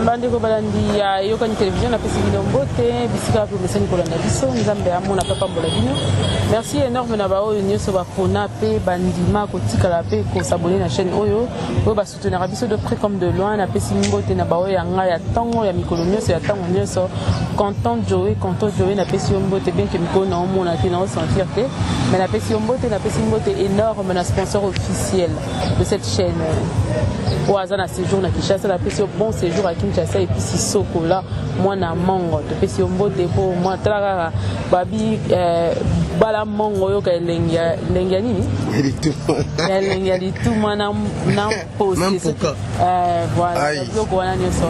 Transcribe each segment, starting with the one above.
Bandeko balandi ya yokani télévision na pesi bino mbote bisika pe mesani kolanda biso nzambe amona papa mbola bino. Merci énorme na ba oyo nyoso ba pona pe bandima kotikala pe ko s'abonner na chaîne oyo oyo ba soutenir biso de près comme de loin na pesi mbote na ba oyo ya nga ya tango ya mikolo nyoso ya tango nyoso content Joey na pesi mbote bien que mikolo na omona te na sentir te mais na pesi mbote énorme na sponsor officiel de cette chaîne. Au hasard séjour na Kinshasa la pesi bon séjour à Kinshasa et puis Sissoko là moi na mongo de pesi mbote pour moi tra babi bala mongo yo ka lengia nini lengia tout mana na poste voilà yo ko wana nyoso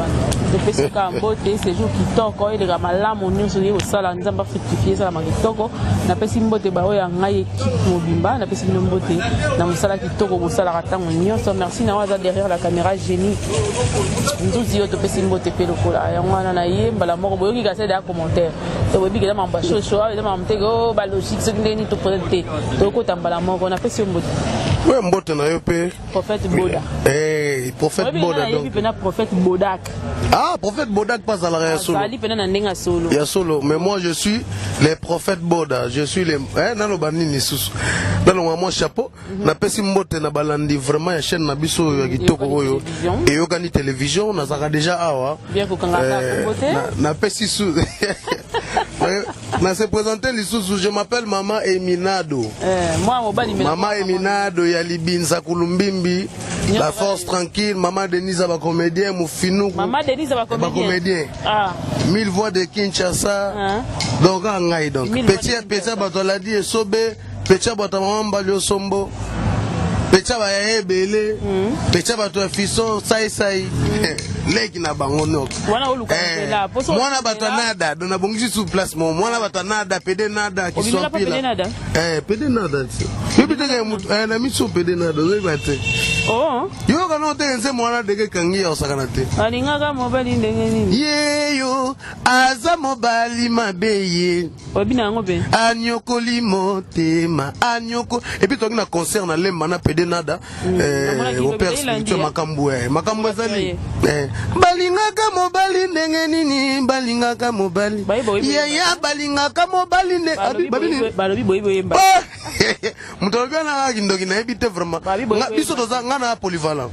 de pesi ka mbote séjour kitoko ile kama malamu nyoso yo sala nzamba fructifier sala makitoko na pesi mbote ba oya ngai équipe mobimba na pesi mbote na musala kitoko ko sala katango nyoso merci na waza derrière la caméra génie nduzi yo to pesi mbote pe lokola ya ngwana na yemba la moko boyoki ka seda commentaire to webi kela mamba shosho ave mamtego ba logique so ndeni to prete to ko tambala moko na pesi mbote ouais mbote na yo pe prophète Boda prophète Boda donc puis prophète Bodak ah prophète Bodak pas à la solo ali pena na ndenga solo ya solo mais moi je suis les prophètes Boda je suis les na lo banini susu dans le moi chapeau na pesi mbote na balandi vraiment ya chaîne na biso ya kitoko oyo et yokani télévision na zaka déjà awa bien ko kangaka mbote na pesi su na se présenter les sous je m'appelle Maman Eminado moi mobali Maman Eminado ya Libinza Kulumbimbi la force tranquille Maman Denise ba comédien Mufinu Maman Denise ba comédien ah 1000 voix de Kinshasa donc ngai donc petit bato la dit sobe petit bato maman balio sombo petit ba ya ebele petit bato fiso sai leki na bango nok wana oluka la mwana bato nada dona bongisi sous place mwana bato nada pede nada qui sont pila pede nada bibite ke na miso pede nada zo bate oh yo kana te nse mwana deke kangi ya osakana te alingaka mobali ndenge nini yeyo aza mobali mabeye obina ngo be anyokoli motema anyoko et puis toki na concert na lemba na pede nada au père spirituel makambo ezali balingaka mobali ndenge nini balingaka mobali yaya balingaka mobali ne balobi boyemba mutolobi na kindoki na ebite vraiment biso toza ngana polyvalent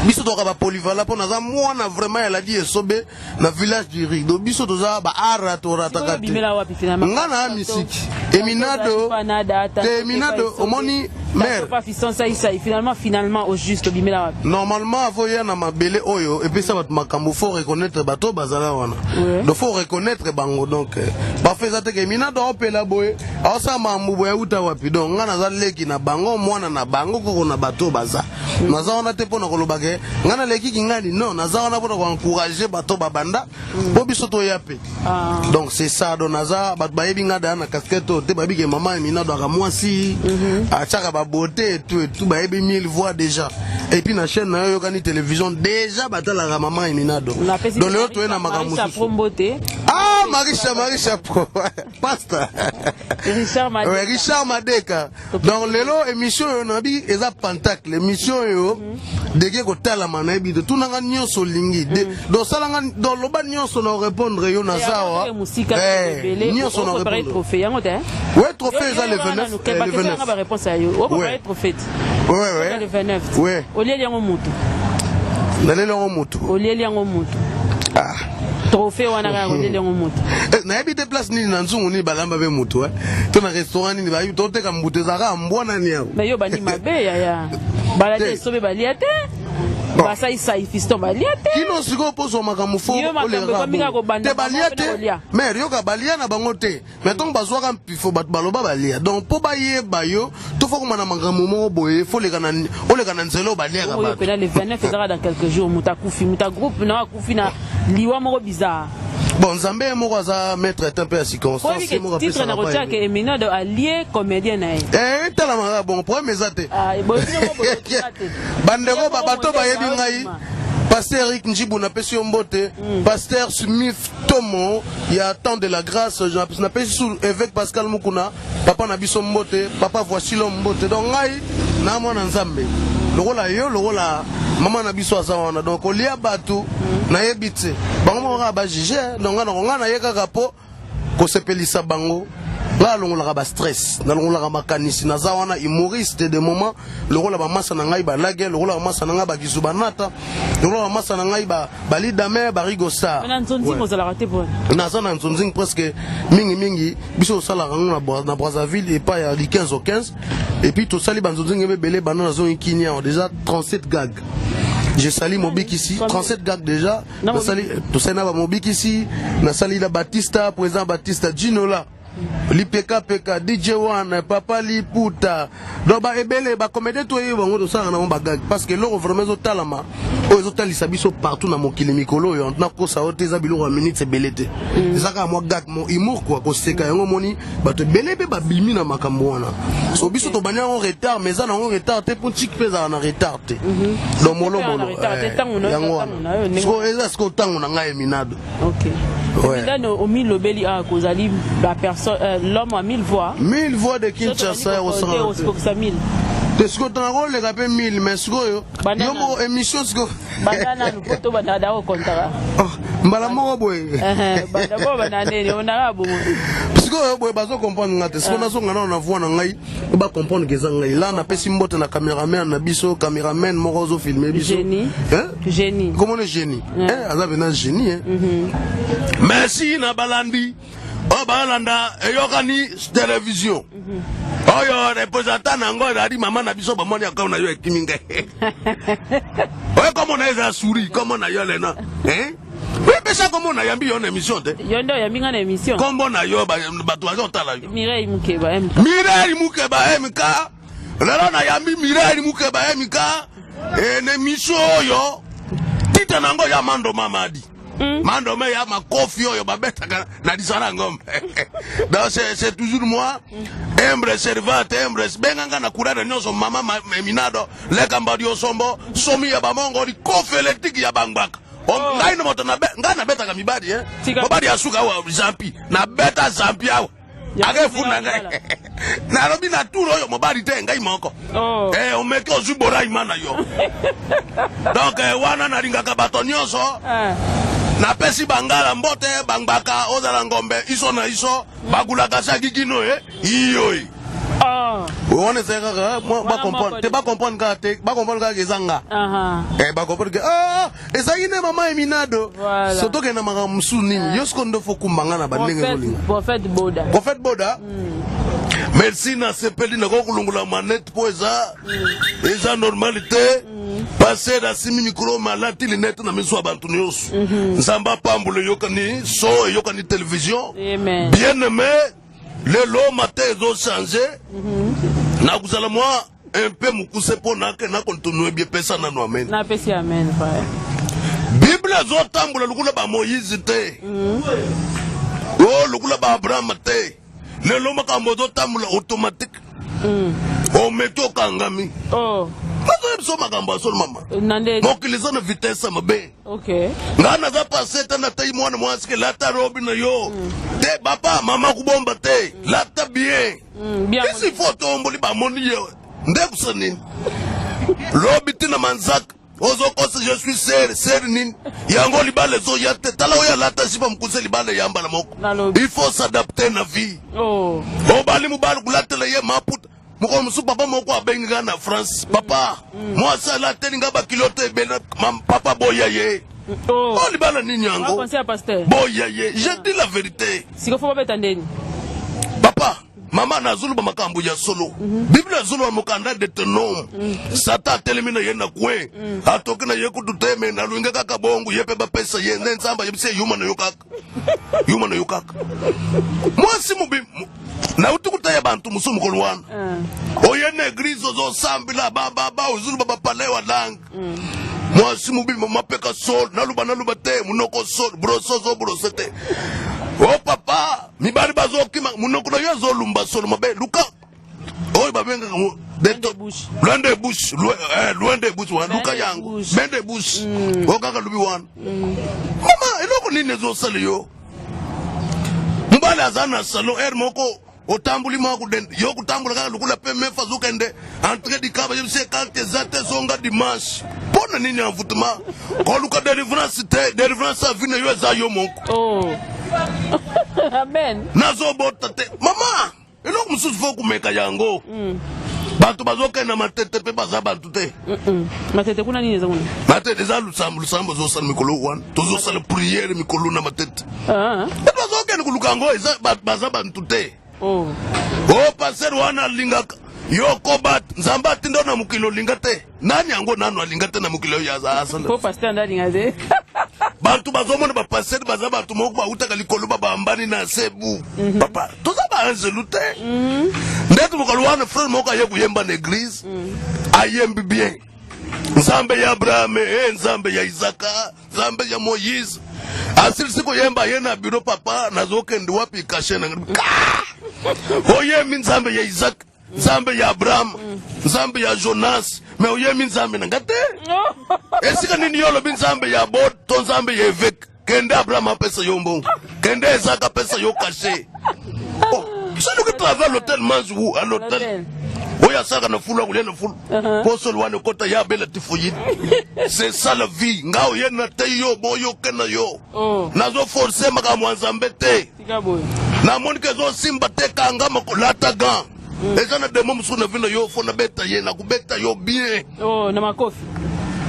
biso toka ba polyvalent pour naza mwana vraiment elle a dit esobe na village du Riz do biso toza ba ara to rataka ngana misiki Eminado omoni mère pas fisson ça finalement au juste bimela wapi normalement avoya na mabele oyo et puis ça va makambo faut reconnaître bato bazala wana donc faut reconnaître bango donc ba feza te Eminado opela boye asa mambo ya uta wapi donc ngana za leki na bango mwana na bango koko na bato baza naza wana te pona kolobake ngana leki kingani non naza wana pona ko encourager bato babanda bo biso to yape donc c'est ça donc naza bato bayebi ngada na casquette te babi ke maman Eminado aka mwasi achaka ba beauté et tout bayebi 1000 voix déjà et puis na chaîne na yo kani télévision déjà batala la maman Eminado donc le autre na makambo ah Marisha pasta Richard Madeka donc lelo émission yo na bi eza pentacle émission yo deke ko tala mana ebi de tunanga nyonso lingi do salanga do loba nyonso na répondre yo na sawa nyonso na répondre trophée yango te ouais trophée eza le 29 le 29 ba réponse à yo o préparer trophée ouais le 29 ouais olieli yango mutu nalelo yango mutu olieli yango mutu ah trophée wana ka olieli yango mutu na ebite place nini na nzungu ni balamba be mutu to na restaurant nini ba to te ka mutu zaka mbona ni yao mais yo bani mabe ya balade sobe baliate basa isai fiston baliate kino siko poso makambo fo te baliate mais yo ka balia na bango te mais ton bazwa ka pifo bat baloba balia donc po baye bayo to fo komana makambo mo boye fo le kana nzelo balia ka ba le 29 ezara dans quelques jours mutakufi groupe na kufi na liwa moko bizarre bon Zambé moko aza maître un peu à circonstance mo rappelle titre na rotia que Eminado allié comédien na tala mara bon problème ezate bandeko bato bayebi ngai Pasteur Eric Njibou na pesi mbote Pasteur Smith Tomo il y a tant de la grâce na pesi sous évêque Pascal Mukuna papa na biso mbote papa voici l'homme mbote donc ngai na mwana Nzambe lokola yo lokola maman na biso asawana donc olia batu na yebite bango mo ba juger donc ngana yeka kapo ko sepelisa bango la longola ba stress na longola makanisi na zawana humoriste de moment lokola ba masa na ngai ba lage lokola ba masa na ngai ba gizubanata lokola ba masa na ngai ba balidame ba rigosa na nzonzi mo zala raté bon na zana nzonzi presque mingi biso sala na Brazzaville et pas ya 15 au 15 et puis tout sali banzonzi ngebe belé banana zone kinia déjà 37 gags. J'ai sali Mobik ici, 37 gags déjà. Tout ça, na Mobik ici, na sali la Batista, président Batista, Ginola. Lipeka peka DJ One Papa Liputa donc ba ebele ba comédie to yo bango to sanga na ba gag parce que loro vraiment zo talama o zo talisa biso partout na mokili mikolo yo na ko sa oteza biloko a minute belete ezaka mo gag mo humour quoi ko seka yango moni ba to belebe ba bimi na makambo wana so biso to banya en retard mais ça na en retard te pour chic pesa na retard te donc molo yango so eza sko tango na ngai minado OK. Ouais. Au mille Lobeli a causali la personne l'homme a 1000 voix. 1000 voix de Kinshasa au centre. C'est 1000. De ce qu'on a rôle les gars 1000 mais ce que yo mo émission ce que banana nous photo banana au contrat. Mbala mo boy. Banana banana on a bon. Parce que boy bazo comprendre ngate ce qu'on a so ngana na voix na ngai ba comprendre que za ngai là na pesi mbote na cameraman na biso cameraman mo zo filmer biso. Génie. Génie. Comment on est génie? Aza bena génie hein. Merci na balandi. O balanda eyokani télévision. Oyo représentant nango a dit maman na biso ba moni akona yo ekiminga. Oyo comment on a souri comment on a yo lena. Hein? Oui, mais ça comment on a yambi yon émission te. Yondo yambi ngana émission. Comment on a yo ba bato tala yo. Mireille Mukeba MK. Mireille Mukeba MK. Lelo na yambi Mireille Mukeba MK. Une émission yo. Tita nango ya Mando Mamadi. Mando me ya makofi yo babeta na disana ngombe. Donc c'est toujours moi. Embre servante embre benganga na kurana nyonso mama minado leka mbadi osombo somi ya bamongo di kofeletiki ya bangbaka. Ngai no moto na ngana beta ka mibadi mobadi asuka wa zampi na beta zampi awa. Age funa ngai. Na robi na turo yo mobadi te ngai moko. O meke ozubora imana yo. Donc wana na ringa ka bato nyonso. Na pesi bangala mbote bangbaka ozala ngombe iso na iso bagulaka sagigino iyo on est là ba comprendre te ba comprendre ka te ba comprendre ka ezanga ba comprendre que ezagine mama eminado surtout que na makamusu nini yosko ndo fokumbanga na bandenge zolinga prophète boda merci na sepeli na ko kulungula manette po eza normalité passer da simi micro malati linette na miso abantu nyonso nzamba pambule yokani so yokani télévision bien aimé le lo matin zo changer na kuzala moi un peu mukuse pona ke na continuer bien pesa na no amen na pesi amen frère bible zo tambula lukula ba Moïse te oh lukula ba Abraham te le lo makambo zo tambula automatique o meto kangami so makambo so mama mokiliza na vitesse mabe okay ngana za passer tana tay mwana mwaske lata robi na yo te papa mama kubomba te lata bien bien isi photo mboli ba moni yo ndekusa nini robi tina manzak ozo kosa je suis ser nini yango libale zo yate tala oya lata sipa mkuse libale yamba na moko il faut s'adapter na vie bali mubali kulatela ye maputa moko musu papa moko abenga na France papa moi ça la telinga ba kilote bena papa boya ye libala nini yango boya ye je dis la vérité siko fo beta ndeni papa mama na zulu ba makambo ya solo bible zulu mokanda de tenom sata telemina yena kwe atoke na yeku tuteme na luinga kaka bongo yepe ba pesa yende nzamba yebise human yokaka moi si mubi na utukuta ya bantu musumu kolwana oyene grizo zo sambila baba uzulu baba palewa lang moi si mubi mama peka sol na luba te munoko sol brosete oh papa mi bari bazoki munoko na yo zo lumba sol mabe luka oy babenga loin de bush wa luka yangu bende bush okaka lubi wana mama eloko nini zo sale yo mbala azana salon moko otambuli mwa kudende yo kutambula kaka lukula pe mefa zukende entre di kaba je kante zate zonga dimanche pona nini avutuma ko luka deliverance avine yo za yo monko amen nazo botate mama eno mususu fo kumeka yango bantu bazokenda matete pe baza bantu te matete kuna nini ezakuna matete za lusambo zo sala mikolo wan tozo sala prière mikolo na matete bazokenda kuluka ngo eza baza bantu te passer wana lingaka yo kobat nzambati ndo na mukilo lingate nani yango nanu alingate na mukilo ya za asala ko pasteur ndalingaze bantu bazomona ba passer baza bantu moko ba utaka likolo ba ambani na sebu papa toza ba anzelu te ndetu mukolo wana frère moko ayebu yemba na église ayembi bien nzambe ya Abraham nzambe ya Isaka nzambe ya Moïse asili siko yemba yena biro papa nazoke ndi wapi kashe na oyemi nzambe ya Isaac nzambe ya Abraham nzambe ya Jonas me oyemi nzambe na ngate esika nini yolo nzambe ya Bod to nzambe ya Evek kende Abraham apesa yombo kende Isaac apesa yo kashe celui qui travaille à l'hôtel mange où à l'hôtel oya saka na fulu akulia na fulu posol wane kota ya bela tifoyid c'est ça la vie ngao yena te yo boyo kena yo nazo forcer maka mwanzambe te na monike zo simba te kanga makolata gan eza na demo musuna vina yo fona beta ye na kubeta yo bien na makofi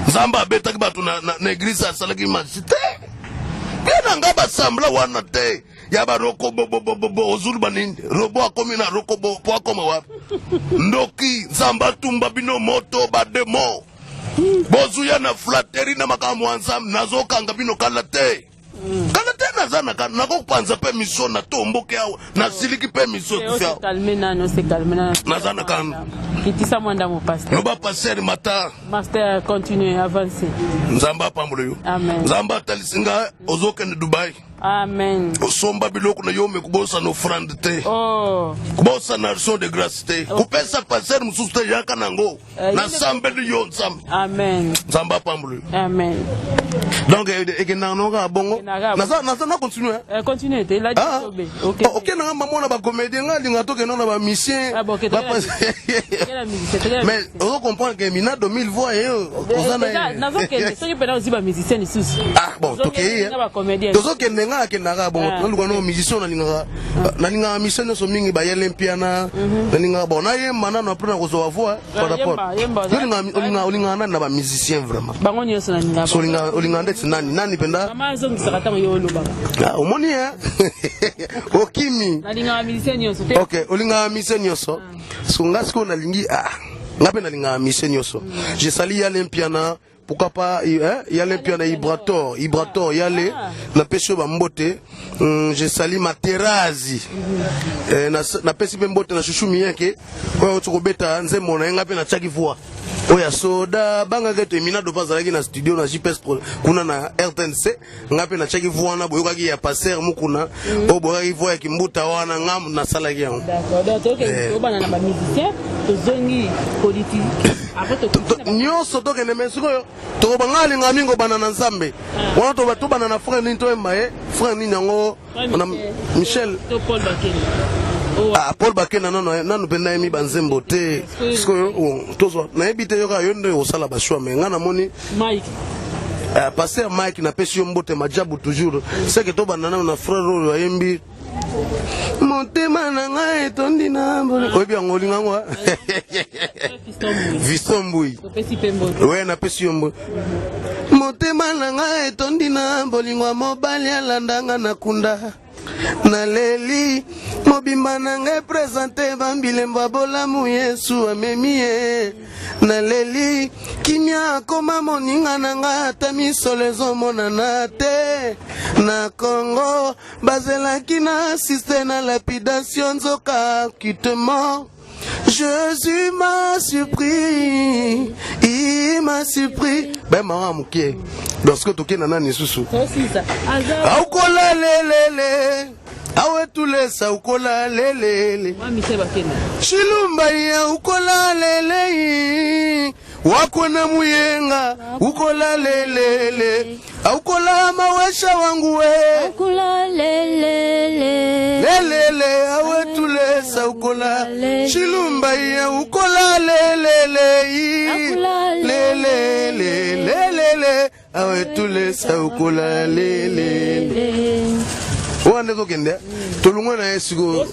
nzamba beta kibatu na église asalaki masite bena ngaba sambla wana te yaba roko bo ozulu baninde robo akomi na roko bo po akoma wapi ndoki nzamba tumba bino moto ba demo bozuya na flateri na makamu ansam nazokanga bino kala te nazana kana nako kupanza pe mission na tomboke awa na siliki pe mission kufia calme nano nazana kana kitisa mwanda mo pasteur no ba passer mata master continue avancer nzamba pambulo yo amen nzamba talisinga ozoke na Dubai amen osomba biloko na yome kubosa no offrande te kubosa na action de grâce te kupesa passer mususu te yaka nango na sambe de yo nzamba amen nzamba pambulo amen donc ekenanga ka bongo na continue te la dit OK na mama na ba comédien nga linga to kenona ba musicien mais on comprend que mina 2000 voix ozana na zoke soki pena oziba musicien isusu bon toke na ba comédien tozoke ndenga kenaka bongo luka no musicien na linga musicien so mingi ba Olympia na linga bon na yemba na après na kozo voix par rapport linga na ba musicien vraiment bango nyoso na linga so linga ndeti nani penda mama zongisa kata yo lobaka omoni okimi nalinga musicien nyoso te OK olinga musicien nyoso sunga siko na lingi ngape na linga musicien nyoso je sali Olympia na pourquoi pas yale pia na Ibrator yale na pesho ba mbote je sali Materazi na pesi be mbote na chouchou miyeke oyo tsokobeta nzembo na ngape na chaki voix oya soda banga keto emina do pazalaki na studio na JPS kuna na RTNC ngape na chaki voix na boyokaki ya passer mukuna o boyokaki voix ya kimbuta wana ngam na salaki yango d'accord donc obana na ba musicien tozongi politique nyonso tokende mesikoyo tokobangali ngamingo bana na nzambe wana tobana na frère nini toyemba frère nini yango na Michel Paul Bakena nanu penda yemi banzembo te sikoyo tozo nayebi te yoka yo nde osala bashwa me ngana moni Mike passer Mike na pesi yo mbote majabu toujours c'est que tobana na frère oyo yembi motema na ngai etondi na mboli oyebi yango olinga ngwa Vistombui we na pesi yombo motema na ngai etondi na bolingwa mobali alandanga na kunda na leli mobimba na ngai présente bambilembo bolamu Yesu amemi ye na leli kimia akoma moninga na ngai ata misolo ezomonana te na Congo bazelaki na asiste na lapidation nzoka kitement Jésus m'a surpris, il m'a surpris. Ben maman mukie, lorsque tu kena nani susu. Aukola lelele, awe tulesa ukola lelele. Shilumba ya ukola lelele, wako na muyenga ukola lelele. Aukola mawasha wangu we. Ukola lelele, lelele awe tulesa. saukola chilumba ya ukola lele awe tule saukola lele wande to kende tolungo na esiko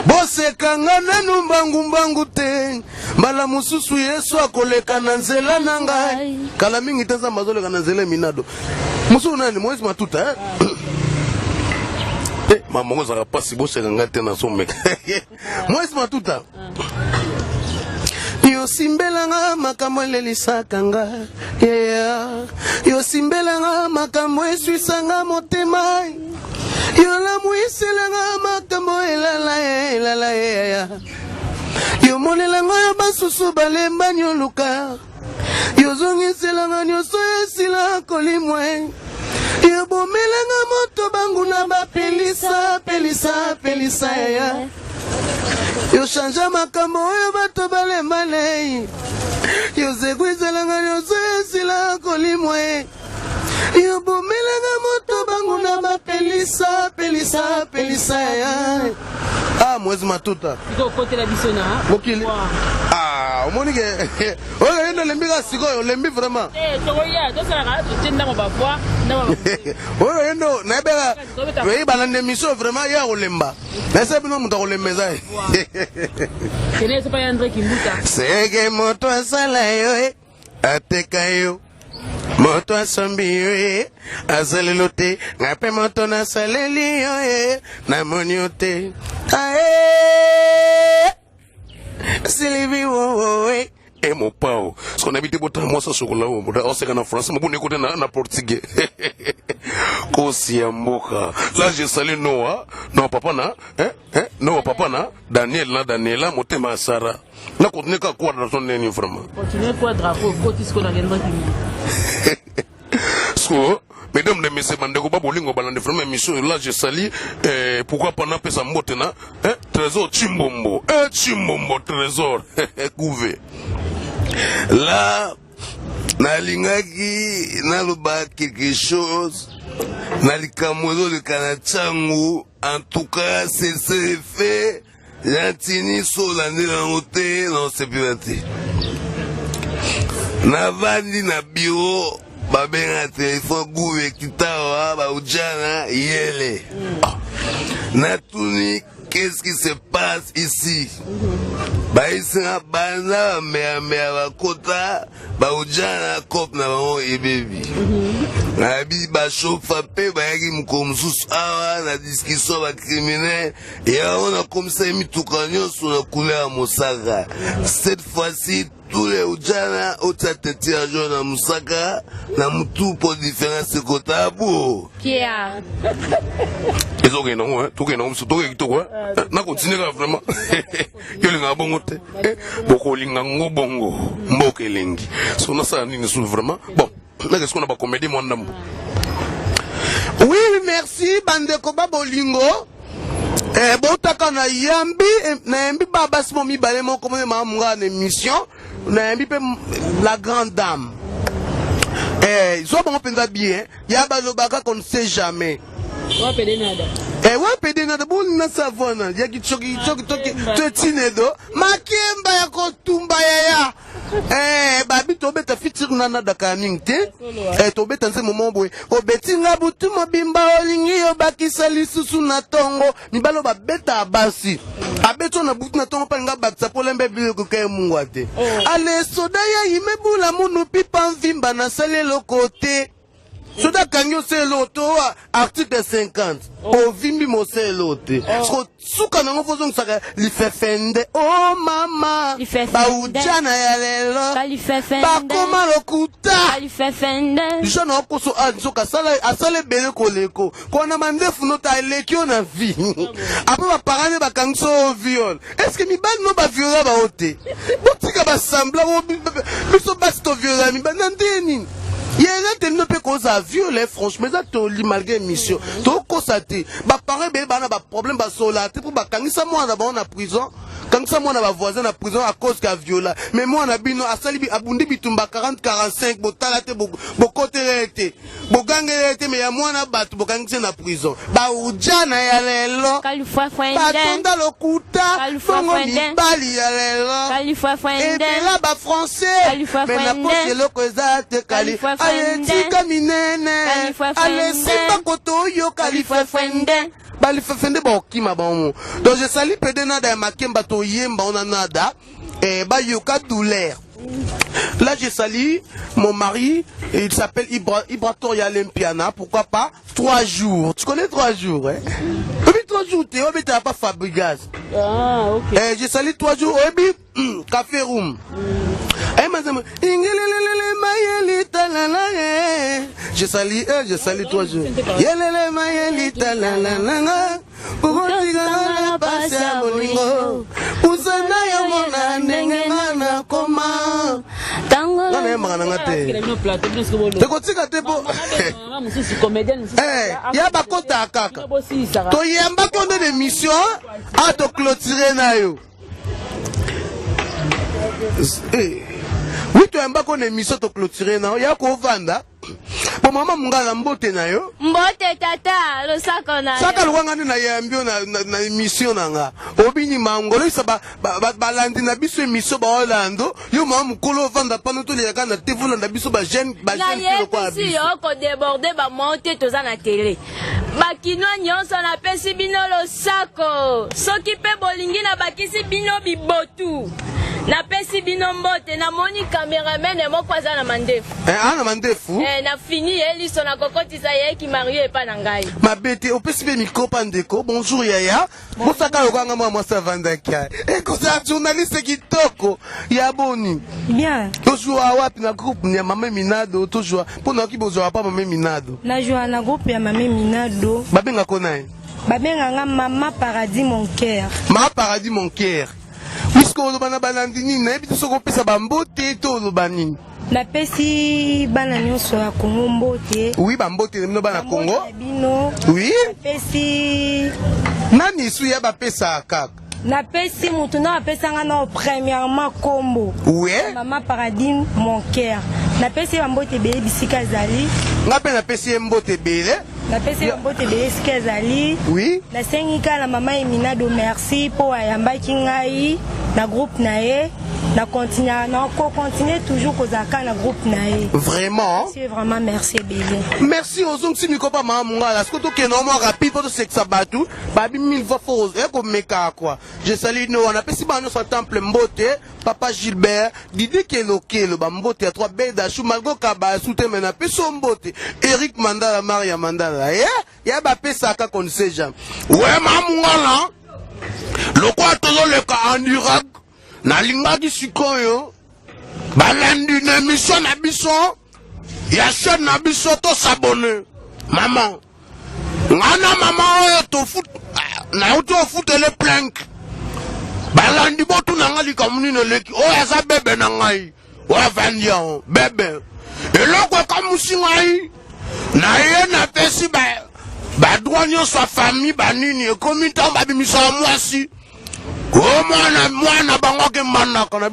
bose kanga nanu mbangu te mbala mususu Yesu akoleka na nzela na ngai kala mingi teza mazoleka na nzela minado musu nani Moise Matuta mamongo za pasi bose kanga te na someka Moise Matuta yo simbelanga makambo elelisaka nga yo simbelanga makambo eswisanga motema yo lamuiselanga makambo elala yo monelanga yo basusu balemba nyoluka yo zongiselanga nyonso esila kolimwe yo bomelanga moto bangu na bapelisa ya yo chanja makambo oyo bato balembale yo zegwizelanga nyonso esila kolimwe yo bomelanga moto bangu na bapelisa ya Moise Matuta mokili omonike oyo yendo lembika sikoyo lembi vraiment oyo yendo naebeka oyibana na émission vraiment ya kolemba nayebi no moto akolembeza seke moto asala yo ateka yo moto asombi yo asalelo te ngape moto nasaleli yo namoni yo te Sylvie wowe mon pao parce qu'on habite botan moi ça chocolat on sait qu'en France mais bon écoutez na portugais kosia mboka là je salue Noah non papa na Noah papa na Daniela motema Sara na continuer ka quoi dans son nez vraiment continuer quoi drapeau cotis qu'on a gagné so mesdames et messieurs bandeko babolingo balande vraiment émission là je salue pourquoi pas na pesa mbote na trésor Chimbombo trésor couvé là nalingaki naloba quelque chose nalikamozo le kanachangu en tout cas c'est fait yantini so lande na hote non c'est privé navandi na bureau babenga telefone gouve kitawa baujana yele natuni qu'est-ce qui se passe ici baisina banda mea bakota baujana kop na bango ebebi nabi bashofa pe bayaki mkomususu awa na discussion bacriminel yao na komisa mituka nyonso na couleur mosaka cette fois-ci tous les ujana otateti ya jo na musaka na mutu pour différence kotabo kia ezoke no tuke no musu toke kitoko na continue vraiment yo linga bongo te boko linga ngobongo mboke lengi so na sa nini sou vraiment bon là qu'est-ce qu'on a pas comédie mon ndambo oui merci bandeko babolingo botaka na yambi baba simo mibale moko mo mamunga na émission na yambi pe la grande dame zo bon penza bien ya balobaka qu'on ne sait jamais wa pedenada wa pedenada boni na savona ya kichoki tetinedo makemba ya kotumba ya babi tobeta fitir nana daka ningte tobeta nse moment boy obetinga butu mobimba olingi yo bakisa lisusu na tongo mibalo babeta abasi abeto na butu na tongo palinga bakisa polembe biloko ke mungwa te ale soda ya imebula munu pipa mvimba na sale lokote soda kangyo se loto article 50 o vimbi mo se lote suka nango fozo saka lifefende oh mama ba ujana ya lelo ba koma lokuta lifefende jona okoso anzoka asale bele koleko kona mandefu nota elekio na vie après ba parane ba kangso viol est-ce que mi bal no ba viola ba ote botika ba sembla biso basto viola mi banandeni yele te ne peut cause à violer franchement ça toli malgré mission to constater ba parents be ba na ba problème ba solate pour ba kangisa moi na ba na prison kangisa moi na ba voisin na prison à cause ka viola mais moi na bino asali bi abundi bitumba 40 45 botala te bo koterete bo gangerete mais ya moi na batu bo kangisa na prison ba ujana ya lelo Kalifwa Fwende batonda lokuta bongo mibali ya lelo Kalifwa Fwende et là ba français mais na poche loko ezate kali ayetika minene ale simba koto yo Kalifwa Fwende Kalifwa Fwende ba okima ba omo donc je salue pedena da makemba to yemba on nada et ba yoka douleur. Là, je salue mon mari, il s'appelle Ibratoria Olympiana, pourquoi pas 3 jours. Tu connais 3 jours, hein? Oui, 3 jours, tu n'as pas Fabregas. Ah, ok. Je salue 3 jours, oui, Café Room. Je salue 3 jours. Ya bakota kaka to yamba konde de mission a to clôturer na yo oui to yamba konde mission to clôturer na ya ko vanda bon mama mungala mbote na yo mbote tata lo sako na saka luwanga na yambio na mission nanga obini mangolo isa balandi na biso mission ba Orlando yo mama mukolo vanda pano to le kana tevula na biso ba jeune ko kwa biso yo ko déborder ba monte toza na télé bakino nyonso na pesi bino lo sako soki pe bolingi na bakisi bino bibotu na pesi bino mbote na moni cameraman mo kwaza na mandefu na mandefu na fini eliso na kokotisa ye ki marie epa na ngai mabete opesi be micro pandeko bonjour yaya mosaka lokanga mwa savandaka kosa journaliste kitoko ya boni bien toujours wapi na groupe ya mama Minado toujours pona ki bozwa pa mama Minado na joa na groupe ya mama Minado babenga kona babenga mama paradis mon cœur mama paradis mon cœur puisque on bana balandini na biso ko pesa bambote to lo banini na pesi bana nyonso ya Congo mbote oui bambote no bana Congo bino oui pesi nani su ya ba pesa kaka na pesi mutu na pesa ngana premièrement kombo oui mama paradis mon cœur na pesi bambote bele bisika zali ngape na pesi mbote bele na pesi bambote bele bisika zali oui na sengika na mama Minado merci po ayambaki ngai na groupe na ye na continuer toujours kozaka na groupe na ye vraiment c'est vraiment merci bele merci aux si mikopa mama mungala ce que to kenomo rapide pour sexa batu babi 1000 fois faux ko meka quoi je salue no on appelle si bano sa temple mbote papa Gilbert Didi Kelokelo ba mbote à 3 beda chou malgo kaba soute mena peso mbote Eric Mandala Maria Mandala ya ba pesa ka kon sait jamais ouais mama mungala lokwa tozo le ka en Irak na lingaki sikoyo balandi na mission na biso ya chaîne na biso to s'abonner maman ngana mama oyo to foot na uto foot le plank balandi botu na ngali kamuni no leki o ya za bebe na ngai wa vandia bebe eloko kamusi ngai na ye na pesi ba douanyo sa famille banini e komita ba bimisa mwasi o mwana bango ke manaka na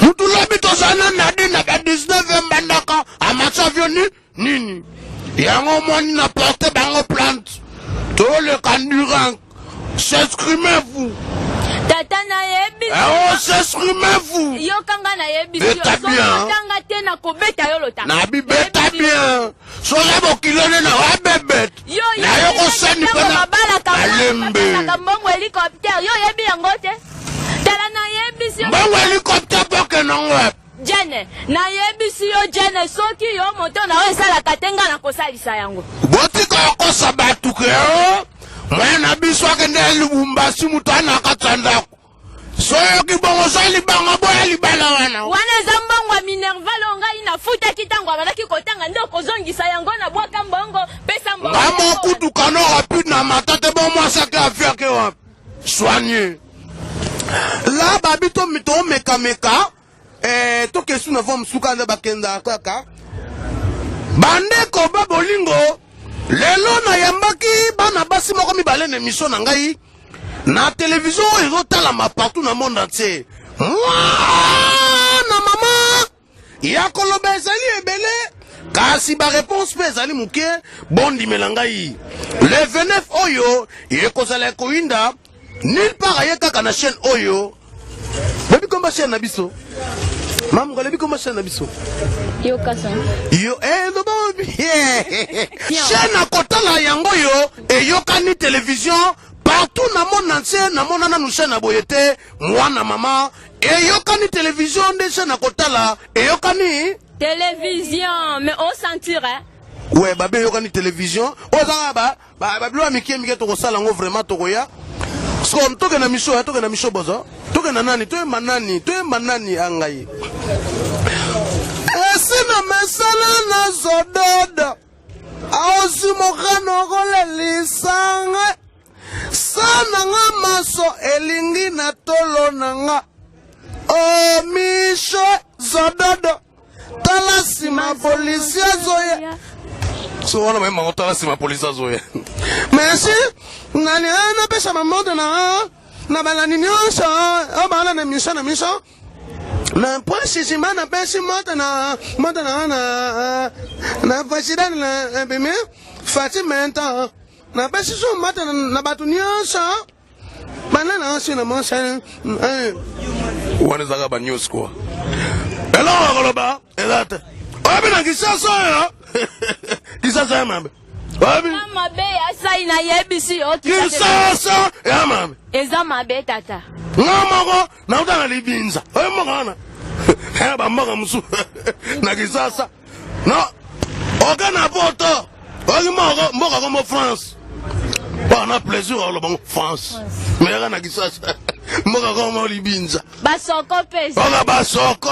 mutu lobi to sana na dina ka 19 bandaka amatavio nini yango moni na porte bango plante to le candidat s'exprimez-vous tata na yebi s'exprimez-vous yo kanga na yebi yo tanga te na kobeta yo lota na bibeta bien so lebo kilone na wa bebet na yo ko seni pana alembe na mbongo helicopter yo yebi yango te tala na yebi si mbongo helicopter poke na ngwa jene na yebi si yo jene soki yo moto na we sala katenga na kosalisa yango botika ko sabatu ke mwana biso akende Lubumbashi mutana katsandako soyo kibongo sali banga boya libala wana zambangwa Minerva longa ina futa kitangwa balaki kotanga ndo kozongisa yango na bwaka mbongo pesa mbongo ngamo kutu kano rapide na matate bon moi ça ka faire que soigner là babito mito meka to kesu na vom suka na bakenda kaka bandeko ba bolingo lelo na yambaki bana basi moko mibale na émission na ngai na télévision ezotalama partout na monde entier na mama ya koloba ezali ebele kasi ba réponse pe ezali muke bondimela ngai le 29 oyo ekozala koinda nulle part aye kaka na chaîne oyo bebi komba chaîne na biso mamu ngalebi komba chaîne na biso Yo kasa. Yo no ba chaîne akotala yango yo eyokani télévision partout na monde entier na mona na chaîne aboyete mwana mama eyokani télévision de chaîne akotala eyokani Télévision, mais au sentir, hein? Ouais, bah bien yokani télévision. Oza ba bilo mikie to kosala ngo vraiment to koya. Sko toke na misho, bozo. Toke na nani, to manani angai. Esina mesala na zododo. Ausi mokano gole lisanga. Sana nga maso elingi na tolo nanga. O misho zododo. Tala sima polisia zoya. So wana mema tala sima polisia zoya. Merci. Nani ana pesa mamoto na balani nyosha. Obala na misha. Na posi sima na pesa moto na president na bime Fatimenta. Na pesa so moto na batu nyosha. Banana sina monsha. Wana zaga ba news kwa. Hello, Goloba. Elate. Obi na kisasa ya. Kisasa ya mambe. Obi. Mama be asai na yebisi o kisasa ya mambe. Eza mabe tata. Ngamago na utanga libinza. Obi mokana. Ba mboga musu. Na kisasa. No. Oga na poto. Ogi mboga comme France. On a plaisir à la France. Mais on a qui ça. Mboga comme libinza. Basoko pesa. Oga basoko.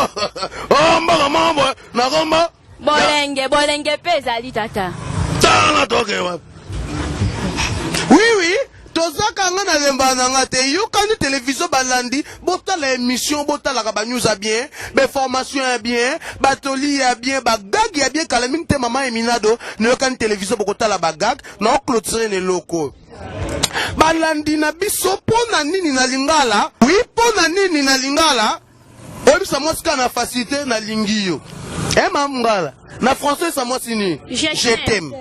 Oh mboga mambo na gomba. Bolenge pesa li tata. Tana toke wa. Oui. Tozaka nga na lemba nga te yokani télévision balandi botala émission botala ka ba news a bien, ba formation a bien, ba toli a bien, ba gag a bien kala mingte mama Eminado ne yokani télévision bokotala ba gag na clôturer ne loko. Balandi na biso pona nini na lingala? Oui, pona nini na lingala? Obisa moska na facilité na lingio. Mamngala. Na français ça moi sini. Je t'aime.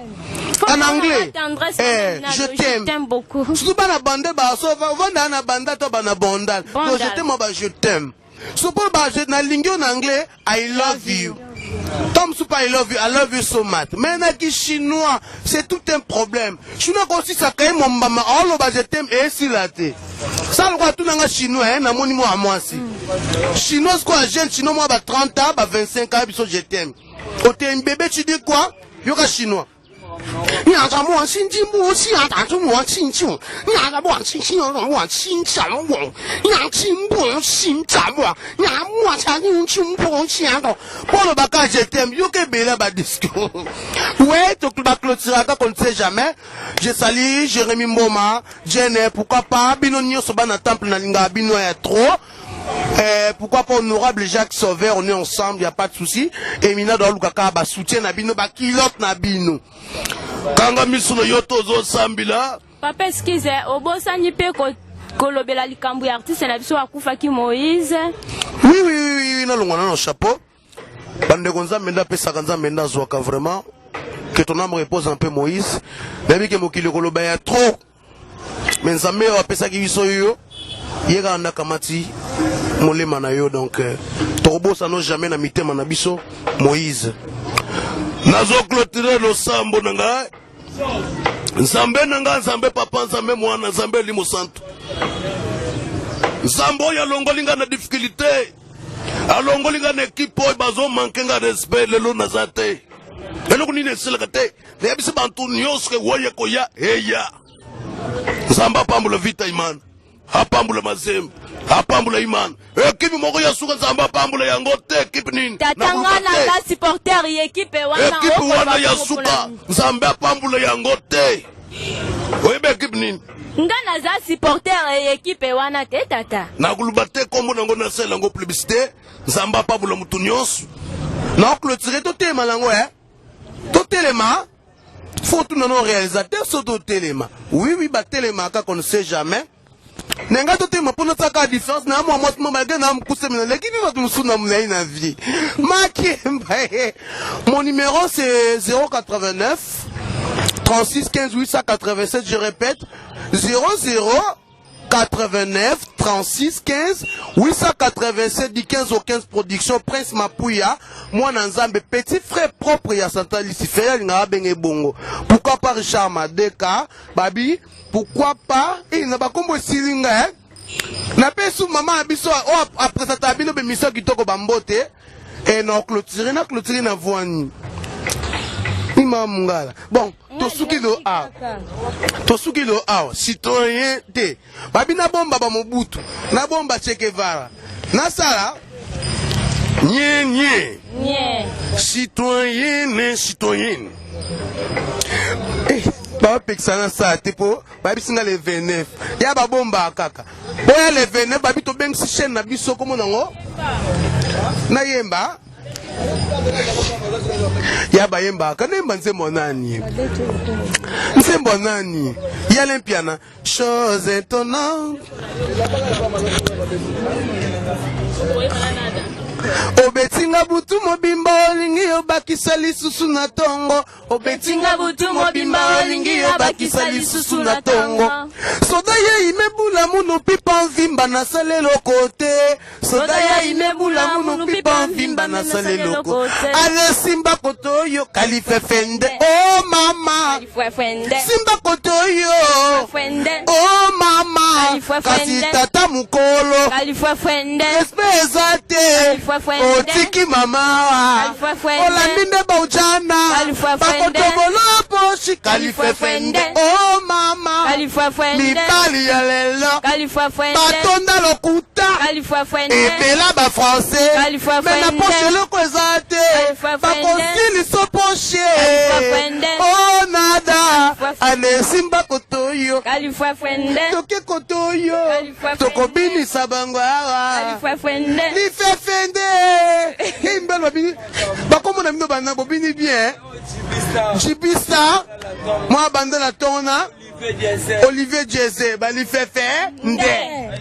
En anglais, je t'aime beaucoup. Si tu na bande ba so va na banda to ba na bondal. Donc je t'aime ba je t'aime. So pour ba je na lingio en anglais I love you. Tom super I love you so much. Mais na ki chinois, c'est tout un problème. Chinois aussi ça quand mon mama all ba je t'aime et si la té. Ça le quoi tout na chinois na moni mo à moi si. Chinois quoi jeune chinois moi ba 30 ans, ba 25 ans biso je t'aime. Quand tu es un bébé tu dis quoi? Yoka chinois. Ni anga mo xin ji mo xi a da zhu mo xin ji ni anga mo xin xin mo xin zhan wo ni anga xin mo xin zhan wo ni anga mo cha ni xin mo xin do pour le bagage je t'aime yo ke bela ba disco ouais tu ba clôturer ka on ne sait jamais je salue Jérémy Mboma Jenny pourquoi pas bino nyoso ba na temple na linga bino ya trop. Pourquoi pas honorable Jacques Sauveur, on est ensemble, il n'y a pas de souci. Et Mina doit lukaka ba soutien na bino ba kilot na bino. Kanga misuno yoto zo sambila. Papa excuse, obosani pe kolobela likambu ya artiste na biso akufa ki Moïse. Oui, na longwana no chapeau. Bande gonza menda pesa kanza menda zwaka vraiment. Que ton âme repose un peu Moïse. Nabi ke mokili koloba ya trop. Mais nzambe wa pesa ki biso yo. Yega anda kamati molema na yo donc torbo ça non jamais na mitema na biso Moïse nazo clôturer lo sambo nanga nzambe papa nzambe mwana nzambe limo santo nzambo ya longolinga na difficulté alongolinga na équipe oyo bazo manquer nga respect lelo nazate lelo kunine sela kate ne bisi bantu nyos ke woye koya eya nzamba pambulo vita imana apambula mazembe apambula imana ekipe moko ya suka nzamba apambula yango te ekipe nini tatangana ka supporter ekipe wana ya suka nzambe apambula yango te oyebe ekipe nini ngana za supporter ekipe wana te tata nakuluba te kombo nango nasala yango publicité nzamba apambula mutu nyonso na clôturer to tema nango Totelema, faut tout nos réalisateurs sur Totelema. Oui, bah Téléma, qu'on ne sait jamais. Nenga Totelema, pour notre cas différence, n'a moi, malgré n'a m'coussé, mais l'équipe va nous soutenir dans la vie. Mon numéro c'est 089 36 15 887, je répète, 89 36 15 887 du 15 au 15 production Prince Mapouya moi Nzambe petit frère propre ya Santa Lucifer nga benge bongo pourquoi pas Richard Madeka babi pourquoi pas et na bakombo silinga na pesu maman abiso après ça tabino be mission kitoko bambote et non clôturer na voani Mungala. Bon, tosukilo a citoyen te. Babi na bomba ba Mobutu, na bomba Che Guevara. Na sala nye. Citoyenne. Ba pexana sa te po, babi singa le 29. Ya ba bomba kaka. Boya le 29 babi to beng si chaîne na biso komo nango. Na yemba Yaba yemba kanemba nsembo nani ya l'impiana chose étonnante obetinga butu mobimba olingi obakisa lisusu na tongo obetinga butu mobimba olingi obakisa lisusu na tongo soda ye imebula munu pipa mvimba na salelo kote soda ye imebula munu pipa mvimba na salelo kote ale simba kotoyo kalifefende oh mama simba kotoyo oh mama kasi tata mukolo espezate otiki mama olandinde baujana bakotobolo poshi kalifefende oh mama mibali ya lelo batonda lokuta ebela ba français mena poche loko ezate bakosiliso poche oh nada ane simba kotoyo toke kotoyo tokobinisa bango awa lifefende imbelo bini bakomona bino bana bobini bien Jibista moi bande la tona Olivier Jesse balifefe nde